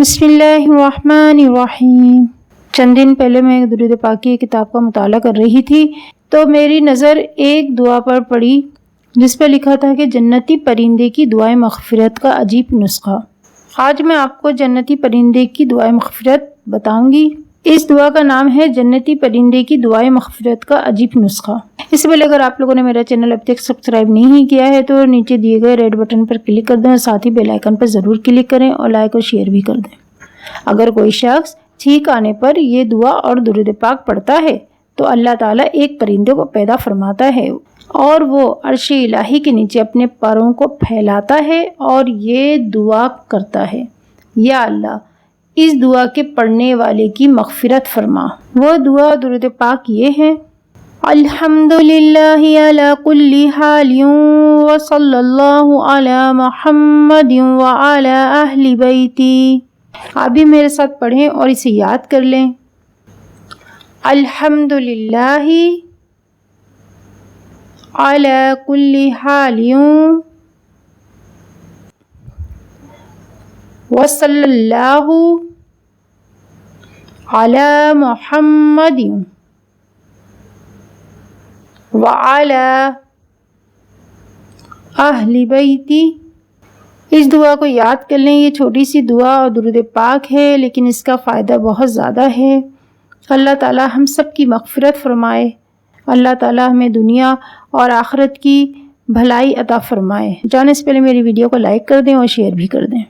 بسم اللہ الرحمن الرحیم۔ چند دن پہلے میں درود پاک کی کتاب کا مطالعہ کر رہی تھی تو میری نظر ایک دعا پر پڑی جس پہ لکھا تھا کہ جنتی پرندے کی دعائے مغفرت کا عجیب نسخہ۔ آج میں آپ کو جنتی پرندے کی دعائے مغفرت بتاؤں گی۔ اس دعا کا نام ہے جنتی پرندے کی دعائے مغفرت کا عجیب نسخہ۔ اس سے پہلے اگر آپ لوگوں نے میرا چینل اب تک سبسکرائب نہیں کیا ہے تو نیچے دیے گئے ریڈ بٹن پر کلک کر دیں اور ساتھ ہی بیل آئیکن پر ضرور کلک کریں اور لائک اور شیئر بھی کر دیں۔ اگر کوئی شخص ٹھیک آنے پر یہ دعا اور درود پاک پڑھتا ہے تو اللہ تعالیٰ ایک پرندے کو پیدا فرماتا ہے اور وہ عرش الہی کے نیچے اپنے پروں کو پھیلاتا ہے اور یہ دعا کرتا ہے، یا اللہ اس دعا کے پڑھنے والے کی مغفرت فرما۔ وہ دعا درود پاک یہ ہے: الحمدللہ علی کل حال وصلی اللہ علی محمد وعلی اہل بیتی۔ آپ بھی میرے ساتھ پڑھیں اور اسے یاد کر لیں۔ الحمدللہ علی کل حال وصلی اللہ علی محمد وعلی اہل بیتی۔ اس دعا کو یاد کر لیں۔ یہ چھوٹی سی دعا اور درود پاک ہے لیکن اس کا فائدہ بہت زیادہ ہے۔ اللہ تعالیٰ ہم سب کی مغفرت فرمائے۔ اللہ تعالیٰ ہمیں دنیا اور آخرت کی بھلائی عطا فرمائے۔ جانے سے پہلے میری ویڈیو کو لائک کر دیں اور شیئر بھی کر دیں۔